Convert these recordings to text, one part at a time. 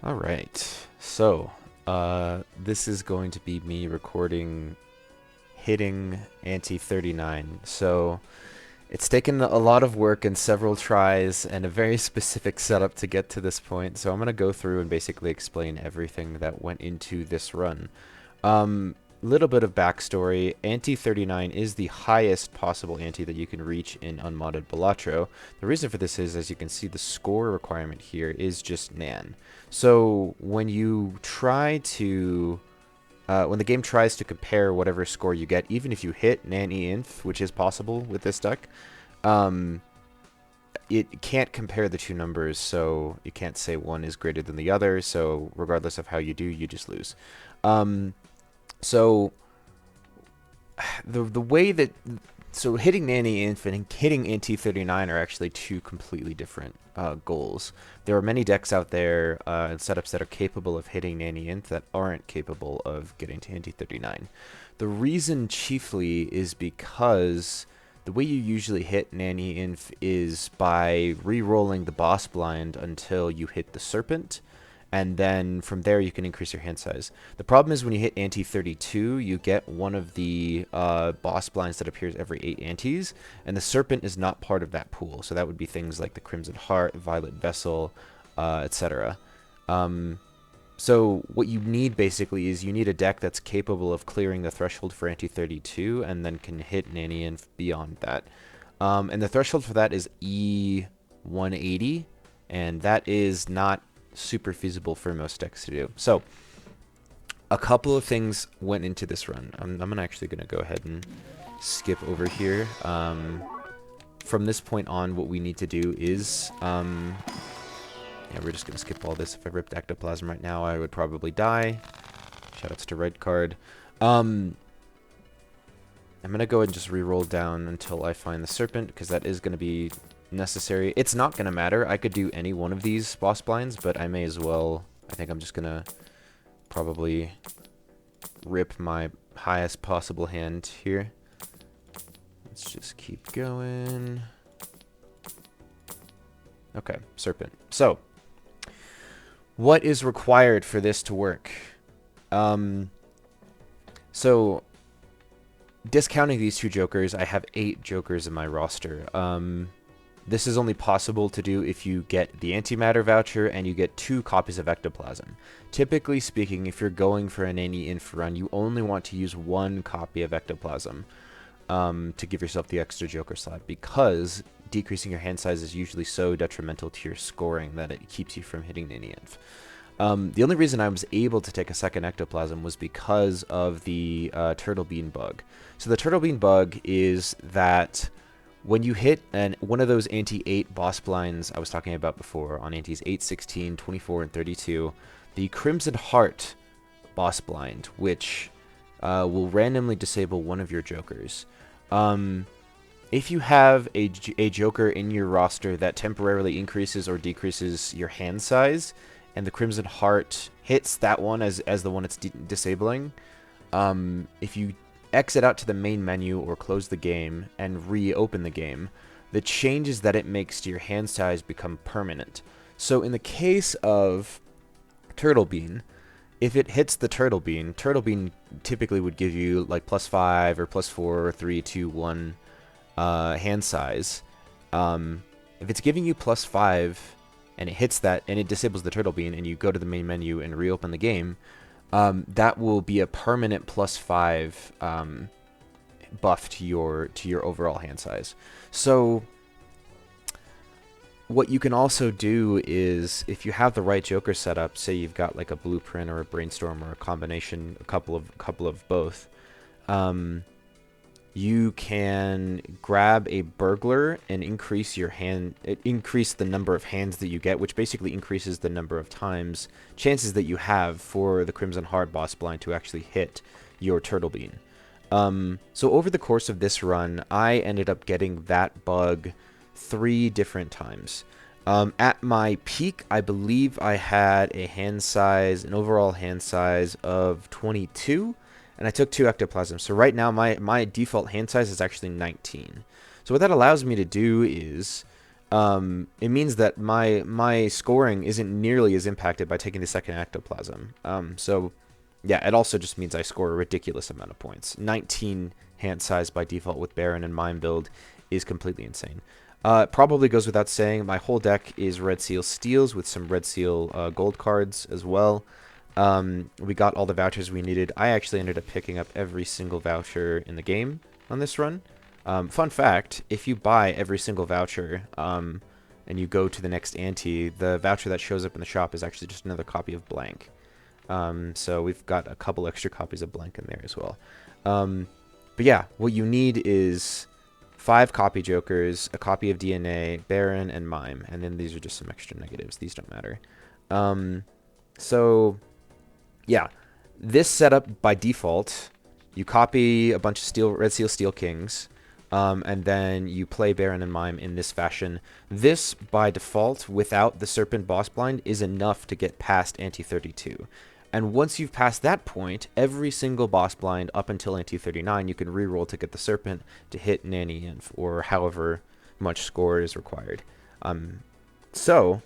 All right. So, this is going to be me recording hitting Ante 39. So, it's taken a lot of work and several tries and a very specific setup to get to this point. So, I'm going to go through and basically explain everything that went into this run. Little bit of backstory. Ante 39 is the highest possible ante that you can reach in Unmodded Balatro. The reason for this is, as you can see, the score requirement here is just Nan. So when you try to, when the game tries to compare whatever score you get, even if you hit Nan Inf, which is possible with this deck, um, it can't compare the two numbers, so you can't say one is greater than the other. So regardless of how you do, you just lose. Um, so the way that hitting Nanny Inf and hitting NT39 are actually two completely different goals. There are many decks out there and setups that are capable of hitting Nanny Inf that aren't capable of getting to NT39. The reason chiefly is because the way you usually hit Nanny Inf is by re-rolling the boss blind until you hit the Serpent, and then from there you can increase your hand size. The problem is when you hit ante 32, you get one of the boss blinds that appears every 8 antes, and the Serpent is not part of that pool. So that would be things like the Crimson Heart, Violet Vessel, etc. So what you need basically is you need a deck that's capable of clearing the threshold for ante 32 and then can hit Nanny and beyond that. And the threshold for that is E180, and that is not super feasible for most decks to do. So a couple of things went into this run. I'm actually going to go ahead and skip over here. From this point on, what we need to do is, yeah, we're just going to skip all this. If I ripped Ectoplasm right now, I would probably die. Shoutouts to Red Card. I'm going to go ahead and just re-roll down until I find the Serpent, because that is going to be necessary. It's not going to matter. I could do any one of these boss blinds, but I may as well. I think I'm just going to probably rip my highest possible hand here. Let's just keep going. Okay, Serpent. So, what is required for this to work? So, discounting these two jokers, I have 8 jokers in my roster. This is only possible to do if you get the antimatter voucher and you get 2 copies of ectoplasm. Typically speaking, if you're going for an any inf run, you only want to use 1 copy of ectoplasm to give yourself the extra joker slot, because decreasing your hand size is usually so detrimental to your scoring that it keeps you from hitting any inf. The only reason I was able to take a second ectoplasm was because of the turtle bean bug. So the turtle bean bug is that when you hit one of those ante 8 boss blinds I was talking about before, on antes 8, 16, 24, and 32, the Crimson Heart boss blind, which will randomly disable one of your jokers. If you have a joker in your roster that temporarily increases or decreases your hand size, and the Crimson Heart hits that one as the one it's disabling, if you exit out to the main menu or close the game and reopen the game, the changes that it makes to your hand size become permanent. So in the case of Turtle Bean, if it hits the Turtle Bean typically would give you like +5 or +4 or 3, 2, 1 hand size. If it's giving you +5 and it hits that and it disables the Turtle Bean and you go to the main menu and reopen the game, that will be a permanent +5 buff to your overall hand size. So what you can also do is, if you have the right Joker setup, say you've got like a Blueprint or a Brainstorm or a combination, a couple of both, you can grab a Burglar and increase the number of hands that you get, which basically increases the number of chances that you have for the Crimson Heart boss blind to actually hit your Turtle Bean. So over the course of this run, I ended up getting that bug 3 different times. At my peak, I believe I had an overall hand size of 22, and I took 2 ectoplasms. So right now, my default hand size is actually 19. So what that allows me to do is, it means that my scoring isn't nearly as impacted by taking the second ectoplasm. So yeah, it also just means I score a ridiculous amount of points. 19 hand size by default with Baron and Mime build is completely insane. It probably goes without saying, my whole deck is Red Seal Steels with some Red Seal gold cards as well. We got all the vouchers we needed. I actually ended up picking up every single voucher in the game on this run. Fun fact, if you buy every single voucher and you go to the next ante, the voucher that shows up in the shop is actually just another copy of Blank. So we've got a couple extra copies of Blank in there as well. But yeah, what you need is 5 copy jokers, a copy of DNA, Baron, and Mime. And then these are just some extra negatives. These don't matter. So yeah, this setup by default, you copy a bunch of Red Seal Steel Kings, and then you play Baron and Mime in this fashion. This, by default, without the Serpent boss blind, is enough to get past Ante 32. And once you've passed that point, every single boss blind up until Ante 39, you can reroll to get the Serpent to hit Nanny Inf, or however much score is required. So,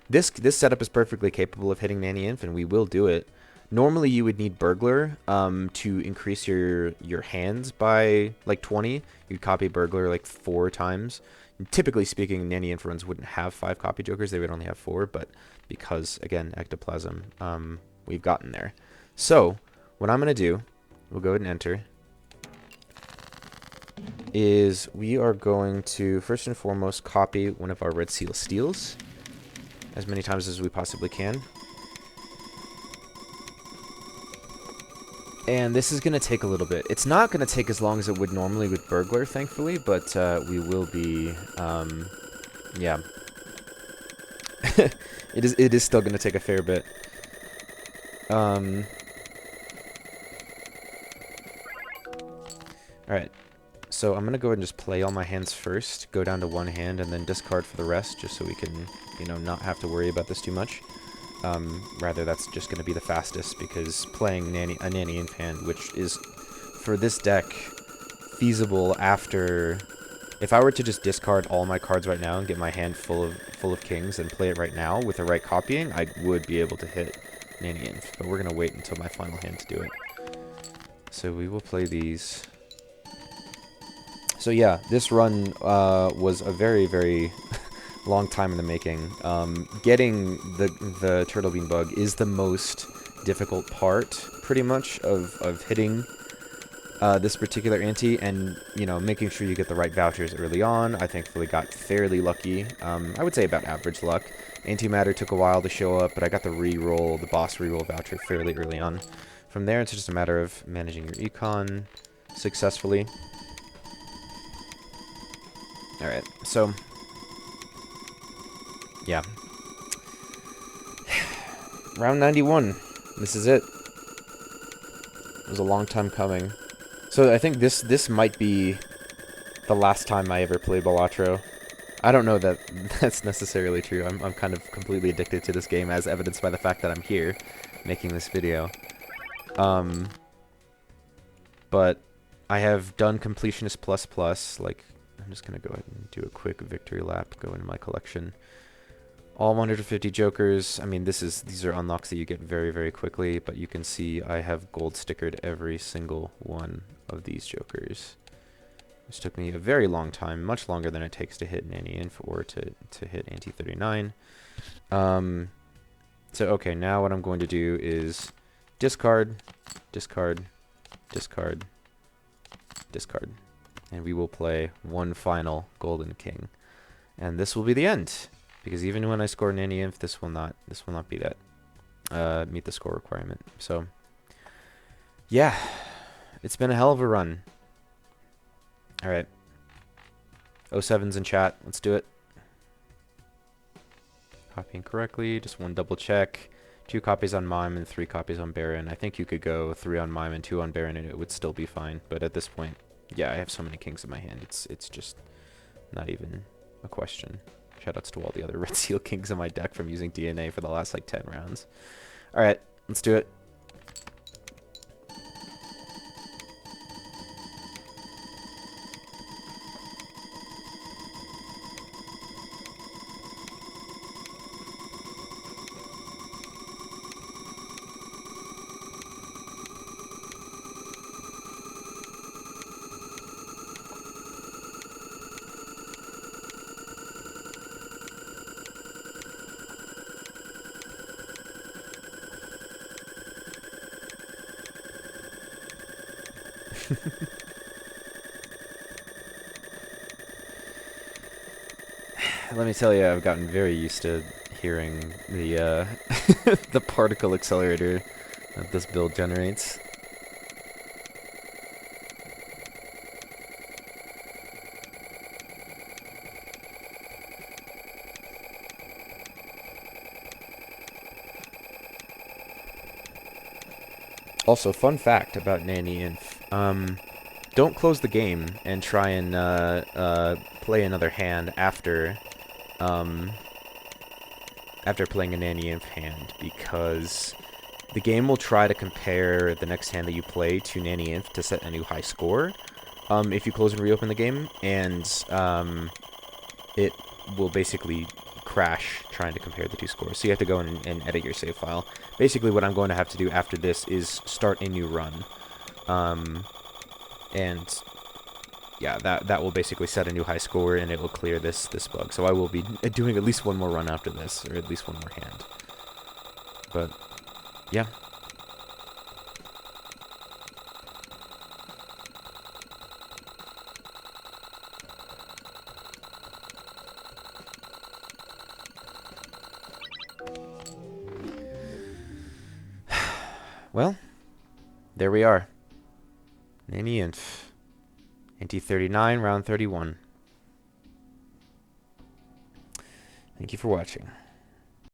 this setup is perfectly capable of hitting Nanny Inf, and we will do it. Normally, you would need Burglar to increase your hands by like 20. You'd copy Burglar like 4 times. And typically speaking, Nanny Inf runs wouldn't have 5 copy jokers. They would only have 4, but because, again, ectoplasm, we've gotten there. So, what I'm going to do, we'll go ahead and enter, is we are going to, first and foremost, copy one of our Red Seal Steels as many times as we possibly can. And this is going to take a little bit. It's not going to take as long as it would normally with Burglar, thankfully, but we will be, yeah. It is still going to take a fair bit. Alright, so I'm going to go ahead and just play all my hands first, go down to 1 hand, and then discard for the rest, just so we can, you know, not have to worry about this too much. Rather, that's just going to be the fastest, because playing a Nanny Inf hand, which is, for this deck, feasible after... If I were to just discard all my cards right now and get my hand full of kings and play it right now with the right copying, I would be able to hit Nanny Inf, but we're going to wait until my final hand to do it. So we will play these. So yeah, this run was a very, very long time in the making. Getting the Turtle Bean Bug is the most difficult part, pretty much, of hitting this particular ante, and, you know, making sure you get the right vouchers early on. I thankfully got fairly lucky. I would say about average luck. Antimatter took a while to show up, but I got the boss reroll voucher fairly early on. From there, it's just a matter of managing your econ successfully. Alright, so... yeah. Round 91. This is it. It was a long time coming. So I think this might be the last time I ever play Balatro. I don't know that that's necessarily true. I'm kind of completely addicted to this game, as evidenced by the fact that I'm here making this video. But I have done Completionist Plus, like, I'm just going to go ahead and do a quick victory lap, go into my collection. All 150 jokers. I mean, these are unlocks that you get very, very quickly, but you can see I have gold stickered every single one of these jokers. Which took me a very long time, much longer than it takes to hit Nanny Inf or to hit Ante 39. So, okay, now what I'm going to do is discard, discard, discard, discard. And we will play one final Golden King. And this will be the end. Because even when I score Nanny Inf, this will not be that meet the score requirement. So yeah, it's been a hell of a run. All right, 07's in chat. Let's do it. Copying correctly. Just 1 double check. 2 copies on Mime and 3 copies on Baron. I think you could go 3 on Mime and 2 on Baron, and it would still be fine. But at this point, yeah, I have so many kings in my hand. It's just not even a question. Shoutouts to all the other Red Seal Kings in my deck from using DNA for the last, like, 10 rounds. Alright, let's do it. Let me tell you, I've gotten very used to hearing the the particle accelerator that this build generates. Also, fun fact about Nanny Inf. Don't close the game and try and play another hand after playing a Nanny Inf hand, because the game will try to compare the next hand that you play to Nanny Inf to set a new high score. If you close and reopen the game, and it will basically crash trying to compare the two scores. So you have to go in and edit your save file. Basically, what I'm going to have to do after this is start a new run. And yeah, that will basically set a new high score, and it will clear this bug. So I will be doing at least one more run after this, or at least one more hand. But yeah. Well, there we are. Nanny Inf. Ante 39, round 31. Thank you for watching.